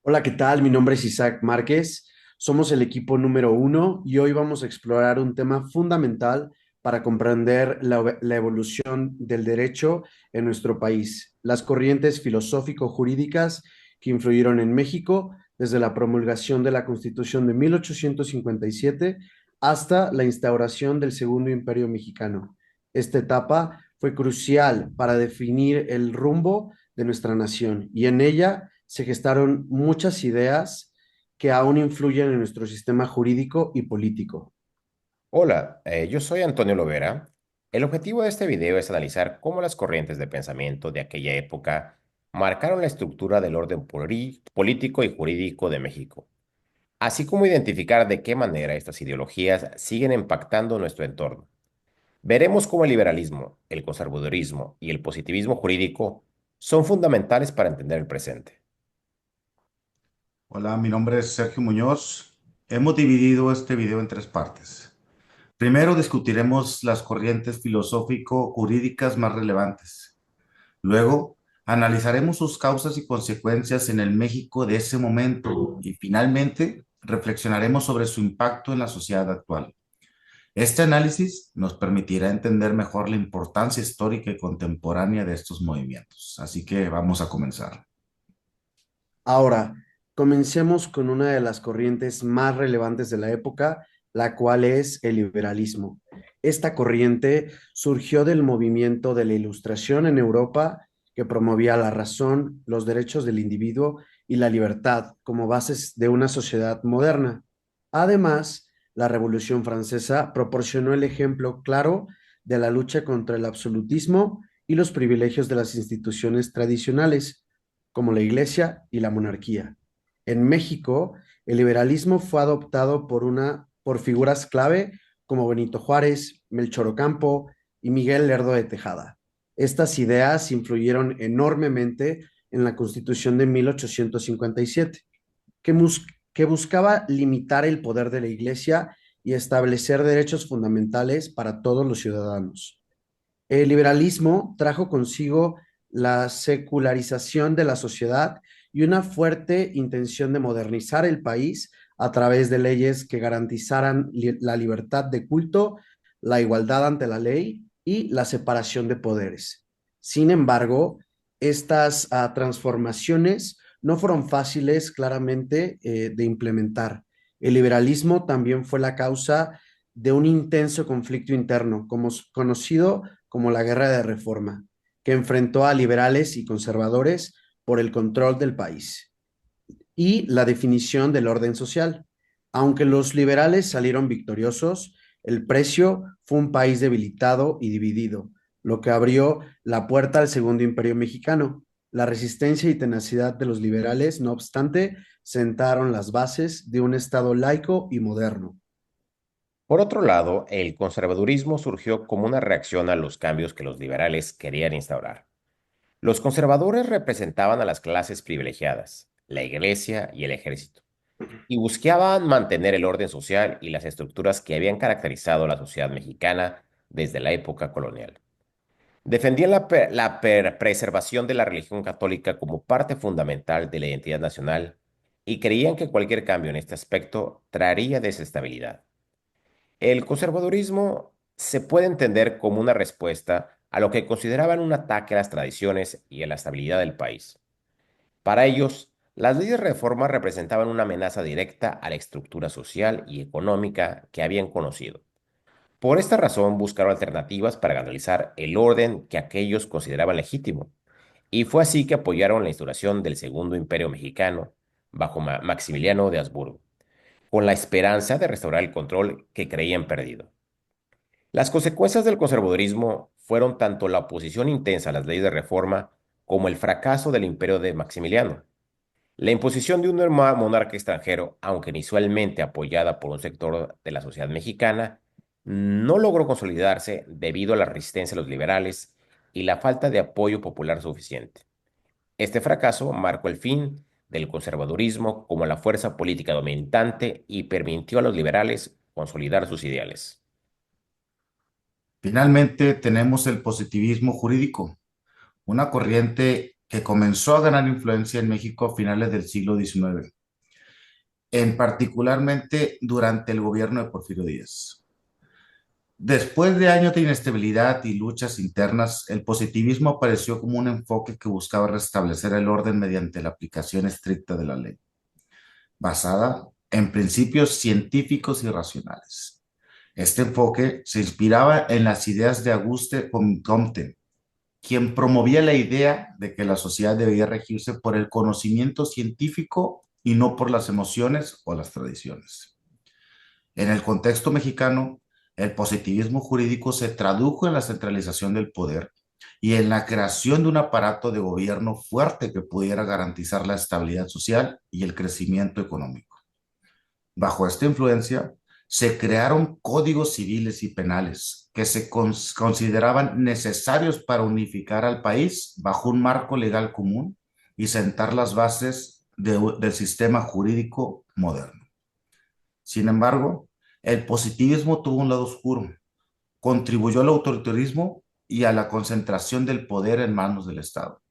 Hola, ¿qué tal? Mi nombre es Isaac Márquez. Somos el equipo número uno y hoy vamos a explorar un tema fundamental para comprender la evolución del derecho en nuestro país, las corrientes filosófico-jurídicas que influyeron en México desde la promulgación de la Constitución de 1857 hasta la instauración del Segundo Imperio Mexicano. Esta etapa fue crucial para definir el rumbo de nuestra nación y en ella se gestaron muchas ideas que aún influyen en nuestro sistema jurídico y político. Hola, yo soy Antonio Lovera. El objetivo de este video es analizar cómo las corrientes de pensamiento de aquella época marcaron la estructura del orden político y jurídico de México, así como identificar de qué manera estas ideologías siguen impactando nuestro entorno. Veremos cómo el liberalismo, el conservadurismo y el positivismo jurídico son fundamentales para entender el presente. Hola, mi nombre es Sergio Muñoz. Hemos dividido este video en tres partes. Primero discutiremos las corrientes filosófico-jurídicas más relevantes. Luego analizaremos sus causas y consecuencias en el México de ese momento. Y finalmente reflexionaremos sobre su impacto en la sociedad actual. Este análisis nos permitirá entender mejor la importancia histórica y contemporánea de estos movimientos. Así que vamos a comenzar. Ahora, comencemos con una de las corrientes más relevantes de la época, la cual es el liberalismo. Esta corriente surgió del movimiento de la Ilustración en Europa, que promovía la razón, los derechos del individuo y la libertad como bases de una sociedad moderna. Además, la Revolución Francesa proporcionó el ejemplo claro de la lucha contra el absolutismo y los privilegios de las instituciones tradicionales como la Iglesia y la monarquía. En México, el liberalismo fue adoptado por figuras clave como Benito Juárez, Melchor Ocampo y Miguel Lerdo de Tejada. Estas ideas influyeron enormemente en la Constitución de 1857, que, que buscaba limitar el poder de la Iglesia y establecer derechos fundamentales para todos los ciudadanos. El liberalismo trajo consigo la secularización de la sociedad y una fuerte intención de modernizar el país a través de leyes que garantizaran la libertad de culto, la igualdad ante la ley y la separación de poderes. Sin embargo, estas transformaciones no fueron fáciles claramente de implementar. El liberalismo también fue la causa de un intenso conflicto interno, como conocido como la Guerra de Reforma, que enfrentó a liberales y conservadores por el control del país y la definición del orden social. Aunque los liberales salieron victoriosos, el precio fue un país debilitado y dividido, lo que abrió la puerta al Segundo Imperio Mexicano. La resistencia y tenacidad de los liberales, no obstante, sentaron las bases de un Estado laico y moderno. Por otro lado, el conservadurismo surgió como una reacción a los cambios que los liberales querían instaurar. Los conservadores representaban a las clases privilegiadas, la iglesia y el ejército, y buscaban mantener el orden social y las estructuras que habían caracterizado a la sociedad mexicana desde la época colonial. Defendían la preservación de la religión católica como parte fundamental de la identidad nacional y creían que cualquier cambio en este aspecto traería desestabilidad. El conservadurismo se puede entender como una respuesta a lo que consideraban un ataque a las tradiciones y a la estabilidad del país. Para ellos, las leyes de reforma representaban una amenaza directa a la estructura social y económica que habían conocido. Por esta razón buscaron alternativas para garantizar el orden que aquellos consideraban legítimo, y fue así que apoyaron la instauración del Segundo Imperio Mexicano bajo Maximiliano de Habsburgo, con la esperanza de restaurar el control que creían perdido. Las consecuencias del conservadurismo fueron tanto la oposición intensa a las leyes de reforma como el fracaso del imperio de Maximiliano. La imposición de un nuevo monarca extranjero, aunque inicialmente apoyada por un sector de la sociedad mexicana, no logró consolidarse debido a la resistencia de los liberales y la falta de apoyo popular suficiente. Este fracaso marcó el fin del conservadurismo como la fuerza política dominante y permitió a los liberales consolidar sus ideales. Finalmente tenemos el positivismo jurídico, una corriente que comenzó a ganar influencia en México a finales del siglo XIX, en particularmente durante el gobierno de Porfirio Díaz. Después de años de inestabilidad y luchas internas, el positivismo apareció como un enfoque que buscaba restablecer el orden mediante la aplicación estricta de la ley, basada en principios científicos y racionales. Este enfoque se inspiraba en las ideas de Auguste Comte, quien promovía la idea de que la sociedad debía regirse por el conocimiento científico y no por las emociones o las tradiciones. En el contexto mexicano, el positivismo jurídico se tradujo en la centralización del poder y en la creación de un aparato de gobierno fuerte que pudiera garantizar la estabilidad social y el crecimiento económico. Bajo esta influencia, se crearon códigos civiles y penales que se consideraban necesarios para unificar al país bajo un marco legal común y sentar las bases del sistema jurídico moderno. Sin embargo, el positivismo tuvo un lado oscuro, contribuyó al autoritarismo y a la concentración del poder en manos del Estado,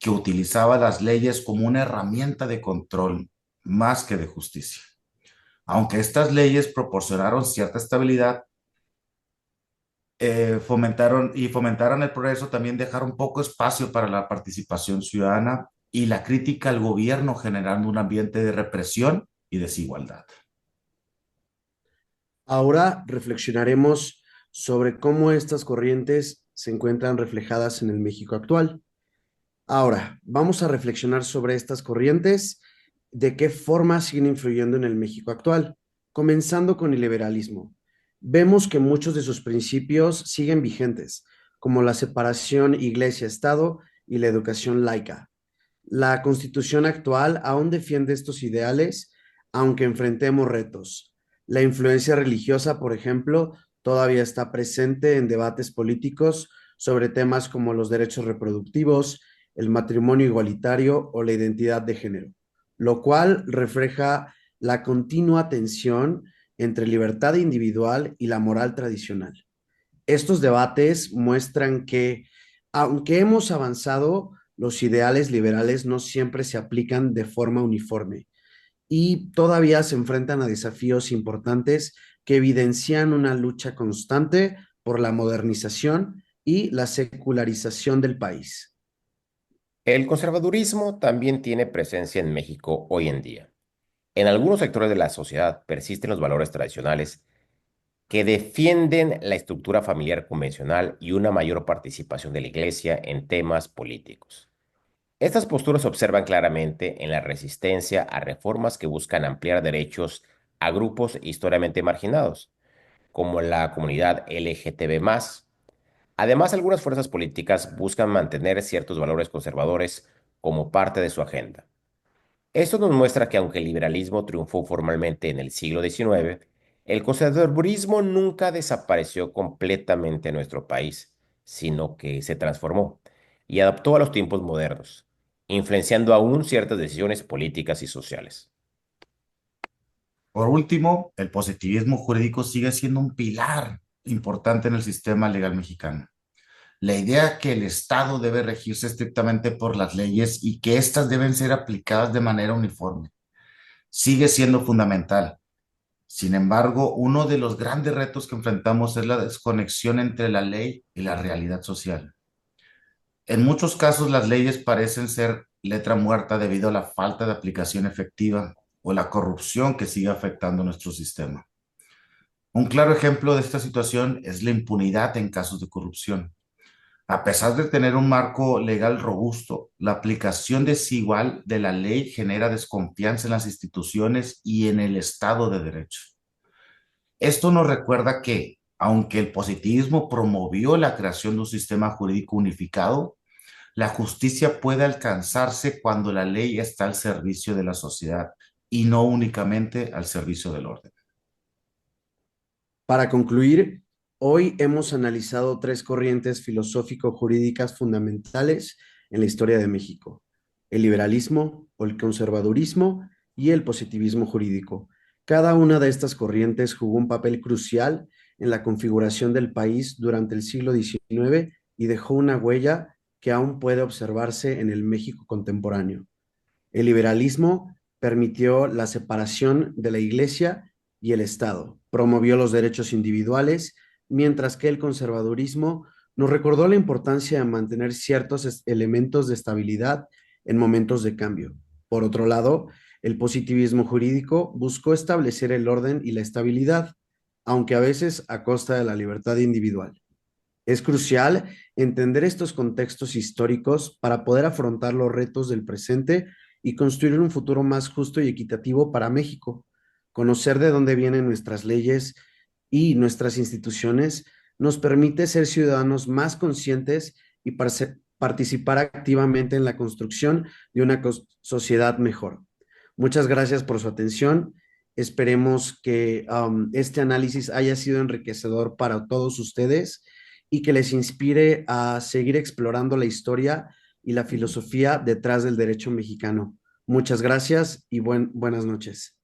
que utilizaba las leyes como una herramienta de control más que de justicia. Aunque estas leyes proporcionaron cierta estabilidad, fomentaron el progreso, también dejaron poco espacio para la participación ciudadana y la crítica al gobierno, generando un ambiente de represión y desigualdad. Ahora reflexionaremos sobre cómo estas corrientes se encuentran reflejadas en el México actual. Ahora, vamos a reflexionar sobre estas corrientes, de qué forma siguen influyendo en el México actual, comenzando con el liberalismo. Vemos que muchos de sus principios siguen vigentes, como la separación iglesia-estado y la educación laica. La Constitución actual aún defiende estos ideales, aunque enfrentemos retos. La influencia religiosa, por ejemplo, todavía está presente en debates políticos sobre temas como los derechos reproductivos, el matrimonio igualitario o la identidad de género, lo cual refleja la continua tensión entre libertad individual y la moral tradicional. Estos debates muestran que, aunque hemos avanzado, los ideales liberales no siempre se aplican de forma uniforme y todavía se enfrentan a desafíos importantes que evidencian una lucha constante por la modernización y la secularización del país. El conservadurismo también tiene presencia en México hoy en día. En algunos sectores de la sociedad persisten los valores tradicionales que defienden la estructura familiar convencional y una mayor participación de la Iglesia en temas políticos. Estas posturas se observan claramente en la resistencia a reformas que buscan ampliar derechos a grupos históricamente marginados, como la comunidad LGTB+. Además, algunas fuerzas políticas buscan mantener ciertos valores conservadores como parte de su agenda. Esto nos muestra que aunque el liberalismo triunfó formalmente en el siglo XIX, el conservadurismo nunca desapareció completamente en nuestro país, sino que se transformó y adaptó a los tiempos modernos, influenciando aún ciertas decisiones políticas y sociales. Por último, el positivismo jurídico sigue siendo un pilar importante en el sistema legal mexicano. La idea que el Estado debe regirse estrictamente por las leyes y que éstas deben ser aplicadas de manera uniforme sigue siendo fundamental. Sin embargo, uno de los grandes retos que enfrentamos es la desconexión entre la ley y la realidad social. En muchos casos, las leyes parecen ser letra muerta debido a la falta de aplicación efectiva o la corrupción que sigue afectando nuestro sistema. Un claro ejemplo de esta situación es la impunidad en casos de corrupción. A pesar de tener un marco legal robusto, la aplicación desigual de la ley genera desconfianza en las instituciones y en el Estado de Derecho. Esto nos recuerda que, aunque el positivismo promovió la creación de un sistema jurídico unificado, la justicia puede alcanzarse cuando la ley está al servicio de la sociedad y no únicamente al servicio del orden. Para concluir, hoy hemos analizado tres corrientes filosófico-jurídicas fundamentales en la historia de México: el liberalismo, el conservadurismo y el positivismo jurídico. Cada una de estas corrientes jugó un papel crucial en la configuración del país durante el siglo XIX y dejó una huella que aún puede observarse en el México contemporáneo. El liberalismo permitió la separación de la Iglesia y el Estado, promovió los derechos individuales, mientras que el conservadurismo nos recordó la importancia de mantener ciertos elementos de estabilidad en momentos de cambio. Por otro lado, el positivismo jurídico buscó establecer el orden y la estabilidad, aunque a veces a costa de la libertad individual. Es crucial entender estos contextos históricos para poder afrontar los retos del presente y construir un futuro más justo y equitativo para México. Conocer de dónde vienen nuestras leyes y nuestras instituciones nos permite ser ciudadanos más conscientes y participar activamente en la construcción de una sociedad mejor. Muchas gracias por su atención. Esperemos que este análisis haya sido enriquecedor para todos ustedes y que les inspire a seguir explorando la historia y la filosofía detrás del derecho mexicano. Muchas gracias y buenas noches.